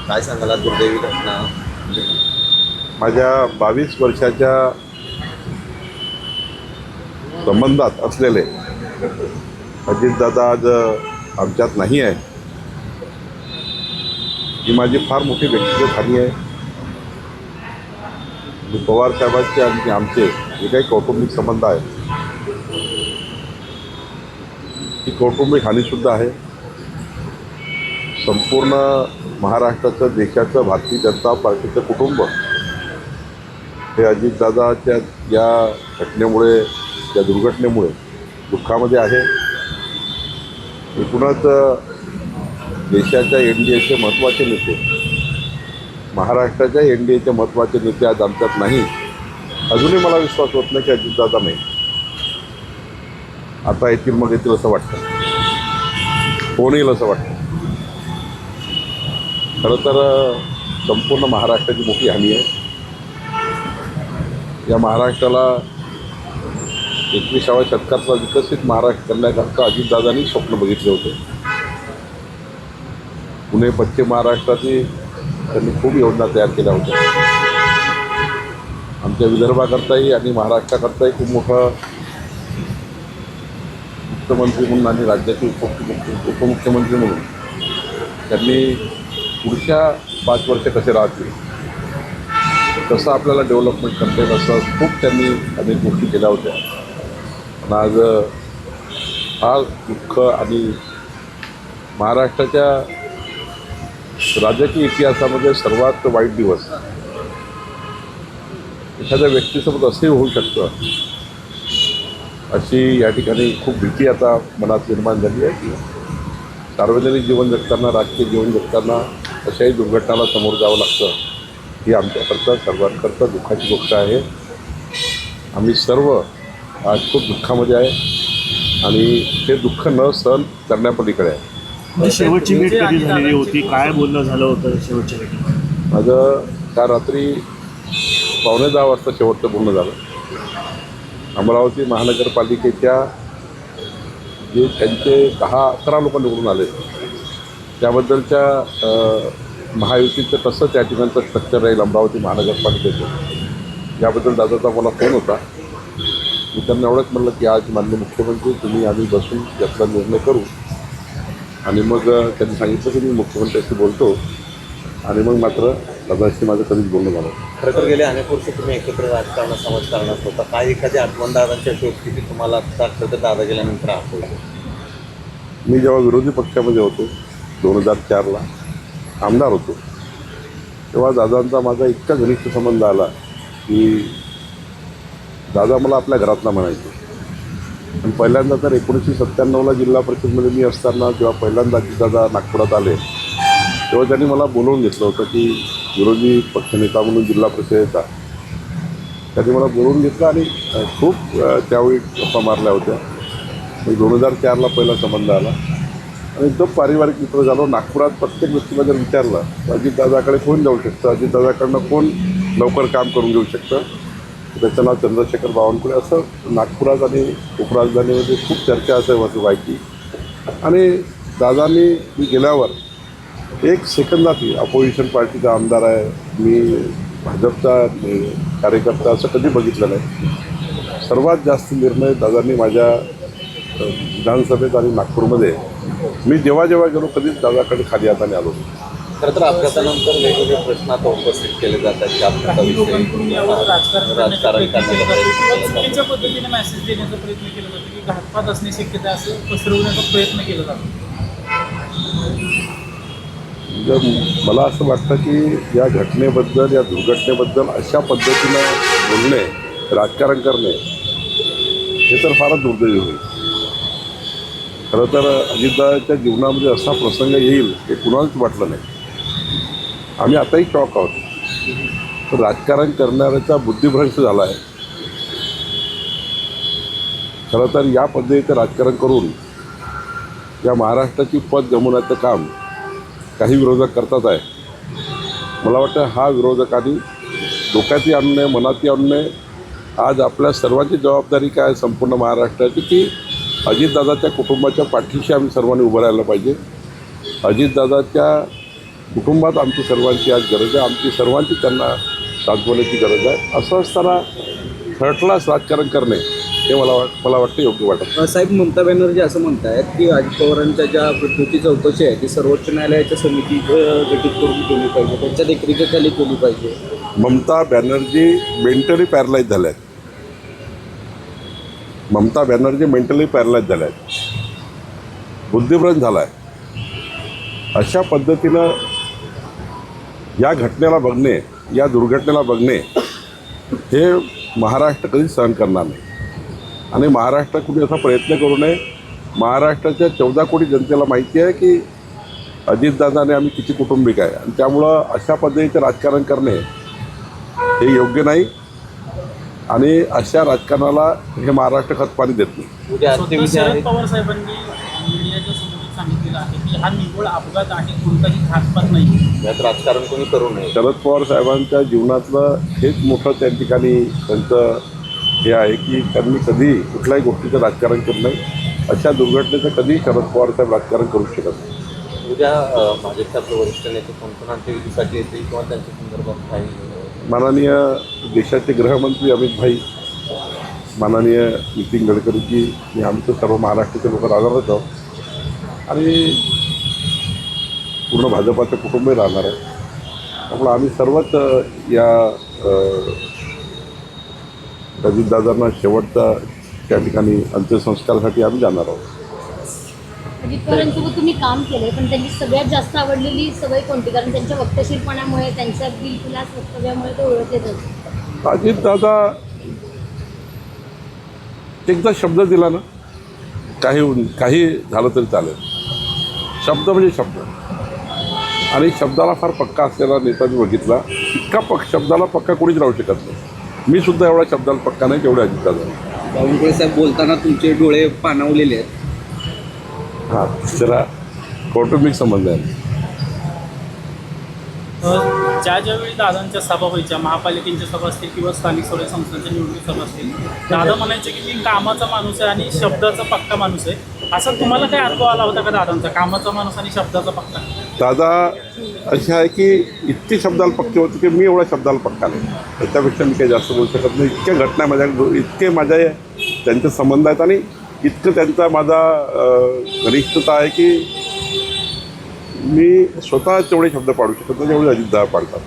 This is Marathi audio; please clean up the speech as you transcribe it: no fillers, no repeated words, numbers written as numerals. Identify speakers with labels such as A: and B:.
A: काय सांगाल आज दुर्दैवी घटना?
B: माझ्या 22 वर्षाच्या संबंधात असलेले अजितदादा आज आमच्यात नाही आहे, ही माझी फार मोठी व्यक्तिगत हानी आहे. पवार साहेबांचे आणि आमचे जे काही कौटुंबिक संबंध आहे, ही कौटुंबिक हानीसुद्धा आहे. संपूर्ण महाराष्ट्राचं, देशाचं, भारतीय जनता पार्टीचं कुटुंब हे अजितदादाच्या या घटनेमुळे, या दुर्घटनेमुळे दुःखामध्ये आहे. एकूणच देशाच्या NDAचे महत्त्वाचे नेते, महाराष्ट्राच्या NDAचे महत्त्वाचे नेते आज आमच्यात नाही. अजूनही मला विश्वास होत नाही की अजितदादा नाही. आता येतील, मग येतील असं वाटतं, कोण येईल असं वाटतं. खरं तर संपूर्ण महाराष्ट्राची मोठी हानी आहे. या महाराष्ट्राला 21व्या शतकातला विकसित महाराष्ट्र करण्याकरता अजितदादांनी स्वप्न बघितले होते. पुणे पश्चिम महाराष्ट्रातील त्यांनी खूप योजना तयार केल्या होत्या. आमच्या विदर्भाकरताही आणि महाराष्ट्राकरताही खूप मोठं मुख्यमंत्री म्हणून आणि राज्याचे उपमुख्यमंत्री म्हणून त्यांनी पुढच्या 5 वर्ष कसे राहतील, कसं आपल्याला डेव्हलपमेंट करता येईल, असं खूप त्यांनी अनेक गोष्टी केल्या होत्या. पण आज हा दुःख आणि महाराष्ट्राच्या राजकीय इतिहासामध्ये सर्वात वाईट दिवस एखाद्या व्यक्तीसोबत असंही होऊ शकतं, अशी या ठिकाणी खूप भीती आता मनात निर्माण झाली आहे की सार्वजनिक जीवन जगताना, राजकीय जीवन जगताना अशाही दुर्घटनाला समोर जावं लागतं. ही आमच्याकरता, सर्वांकरता दुःखाची गोष्ट आहे. आम्ही सर्व आज खूप दुःखामध्ये आहे आणि ते दुःख न सहन करण्यापलीकडे आहे.
C: शेवटची भेट कधी झालेली होती, काय बोलणं झालं होतं शेवटच्या भेटीत?
B: माझं काल रात्री 9:15 वाजता शेवटचं बोलणं झालं. अमरावती महानगरपालिकेच्या जे त्यांचे 10-11 लोक निवडून आले, त्याबद्दलच्या महायुतीचं कसं त्या ठिकाणचं स्ट्रक्चर राहील अमरावती महानगरपालिकेचं, याबद्दल दादाचा मला फोन होता. मी त्यांना एवढंच म्हणलं की आज माननीय मुख्यमंत्री, तुम्ही आम्ही बसून यातला निर्णय करू. आणि मग त्यांनी सांगितलं की मी मुख्यमंत्र्यांशी बोलतो. आणि मग मात्र दादाशी माझं कधीच बोलणं झालं.
A: खरं तर गेले अनेक वर्ष तुम्ही एकत्र राजकारणात, समाजकारणात होता. काय एखादी आठवण दादांच्या शोधची की तुम्हाला आता खरं तर दादा गेल्यानंतर आठवलं?
B: मी जेव्हा विरोधी पक्षामध्ये होतो 2004ला आमदार होतो, तेव्हा दादांचा माझा इतका घनिष्ठ संबंध आला की दादा मला आपल्या घरातला म्हणायचे. आणि पहिल्यांदा तर 1997ला जिल्हा परिषदमध्ये मी असताना जेव्हा पहिल्यांदा दादा नागपुरात आले, तेव्हा त्यांनी मला बोलवून घेतलं होतं की विरोधी पक्षनेता म्हणून जिल्हा परिषदेचा त्यांनी मला बोलवून घेतलं आणि खूप त्यावेळी गप्पा मारल्या होत्या. मग 2004ला पहिला संबंध आला आणि एकदम पारिवारिक मित्र झालो. नागपुरात प्रत्येक व्यक्तीला जर विचारलं तर अजितदादाकडे कोण जाऊ शकतं, अजितदादाकडनं कोण लवकर काम करून घेऊ शकतं, त्याचं नाव चंद्रशेखर बावनकुळे. असं नागपुरात आणि उपराजधानीमध्ये खूप चर्चा असं व्हायची. आणि दादांनी मी गेल्यावर 1 सेकंदातही अपोजिशन पार्टीचा आमदार आहे, मी भाजपचा कार्यकर्ता, असं कधी बघितलं नाही. सर्वात जास्त निर्णय दादांनी माझ्या विधानसभेत आणि नागपूरमध्ये मी जेव्हा जेव्हा गेलो कधीच दादाकडे खाली हाताने आलो.
A: खरं तर अपघातानंतर वेगवेगळे प्रश्न आता उपस्थित केले जातात की अपघाताविषयी राजकारण
D: चुकीच्या पद्धतीने मेसेज देण्याचा प्रयत्न केला जातो की घातपात असण्याची शक्यता असं पसरवण्याचा प्रयत्न केला जातो.
B: मला असं वाटतं की या घटनेबद्दल, या दुर्घटनेबद्दल अशा पद्धतीनं बोलणे, राजकारण करणे हे तर फारच दुर्दैवी होईल. खरं तर अजितदादाच्या जीवनामध्ये असा प्रसंग येईल हे कुणालाच वाटलं नाही. आम्ही आताही शॉक आहोत. तर राजकारण करणाऱ्याचा बुद्धिभ्रंश झाला आहे. खरं तर या पद्धतीचं राजकारण करून या महाराष्ट्राची पत गमवण्याचं काम काही विरोधक करतात आहे. मला वाटतं हा विरोधकांनी डोक्यातही आणू नये, मनातही आणू नये. आज आपल्या सर्वांची जबाबदारी काय संपूर्ण महाराष्ट्राची की अजितदादाच्या कुटुंबाच्या पाठीशी आम्ही सर्वांनी उभं राहायला पाहिजे. अजितदादाच्या कुटुंबात आमची सर्वांची आज गरज आहे, आमची सर्वांची त्यांना साथवण्याची गरज आहे. असं असताना थर्ड क्लास राजकारण करणे हे मला वाटतं योग्य वाटत.
E: साहेब, ममता बॅनर्जी असं म्हणतायत की अजित पवारांच्या ज्या मृत्यूची चौकशी आहे ती सर्वोच्च न्यायालयाच्या समिती गठीत करून केली पाहिजे, त्यांच्या देखरेखीखाली केली पाहिजे.
B: ममता बॅनर्जी मेंटली पॅरलाइज झाल्या आहेत. ममता बॅनर्जी मेंटली पॅरलाइज झाल्या आहेत, बुद्धिभ्रंश झाला आहे. अशा पद्धतीनं या घटनेला बघणे, या दुर्घटनेला बघणे हे महाराष्ट्र कधीच सहन करणार नाही. आणि महाराष्ट्र कुणी असा प्रयत्न करू नये. महाराष्ट्राच्या 14 कोटी जनतेला माहिती आहे की अजितदादा आणि आम्ही किती कुटुंबिक आहे, आणि त्यामुळं अशा पद्धतीचं राजकारण करणे हे योग्य नाही. आणि अशा राजकारणाला हे महाराष्ट्र खतपाणी देत नाही.
A: उद्या
D: स्वतः
A: अंत्यविधी आहे.
D: शरद पवार साहेबांनी मीडियाच्या समोर सांगितलेलं आहे की हा निव्वळ अपघात आहे, कोणताही घातपात नाही.
A: यात राजकारण कोणी करू नये.
B: शरद पवार साहेबांच्या जीवनातलं हेच मोठं त्या ठिकाणी त्यांचं हे आहे की त्यांनी कधी कुठल्याही गोष्टीचं राजकारण करू नये. अशा दुर्घटनेचं कधी शरद पवार साहेब राजकारण करू शकत नाही.
A: उद्या भाजपच्या आपले वरिष्ठ नेते कोणत्या अंत्यविधीसाठी येतील किंवा त्यांच्या संदर्भात काही
B: माननीय देशाचे गृहमंत्री अमित भाई, माननीय नितीन गडकरीजी आणि आमचं सर्व महाराष्ट्राचे लोक राहणारच आहोत, आणि पूर्ण भाजपाचं कुटुंबही राहणार आहे. त्यामुळे आम्ही सर्वच या अजितदादांना शेवटचा त्या ठिकाणी अंत्यसंस्कारासाठी आम्ही जाणार आहोत.
F: अजित पवारांसोबत तुम्ही काम केलंय, पण त्यांची सगळ्यात जास्त आवडलेली सवय कोणती? कारण त्यांच्या वक्तशीरपणामुळे, त्यांच्या दिलखुलास वक्तव्यामुळे ते ओळखले जातात.
B: अजितदादा एकदा शब्द दिला ना, काही झालं तरी चालेल. शब्द म्हणजे शब्द, आणि शब्दाला फार पक्का असलेला नेता मी बघितला. इतका शब्दाला पक्का कोणीच राहू शकत नाही. मी सुद्धा एवढा शब्दाला पक्का नाही तेवढे अजितदादा.
E: बावनकुळे साहेब, बोलताना तुमचे डोळे पाणावलेले आहेत.
B: हां, जरा कौटुंबिक संबंध आहे.
D: ज्यावेळी दादांच्या सभा व्हायच्या, महापालिकेच्या सभा असतील किंवा स्थानिक स्वराज्य संस्थांच्या निवडणूक सभा असतील, दादा म्हणायचे की मी कामाचा माणूस आहे आणि शब्दाचा पक्का माणूस आहे. असा तुम्हाला काही अनुभव आला होता का दादांचा, कामाचा माणूस आणि शब्दाचा पक्का?
B: दादा असे आहे की इतकी शब्दाला पक्के होते की मी एवढा शब्दाला पक्का नाही. त्याच्यापेक्षा मी काही जास्त बोलू शकत नाही. इतक्या घटना इतके माझ्या त्यांचे संबंध आहेत, आणि इतकं त्यांचा माझा घनिष्ठता आहे की मी स्वतः तेवढे शब्द पाडू शकत नाही जेवढे अजितदादा पाडतात.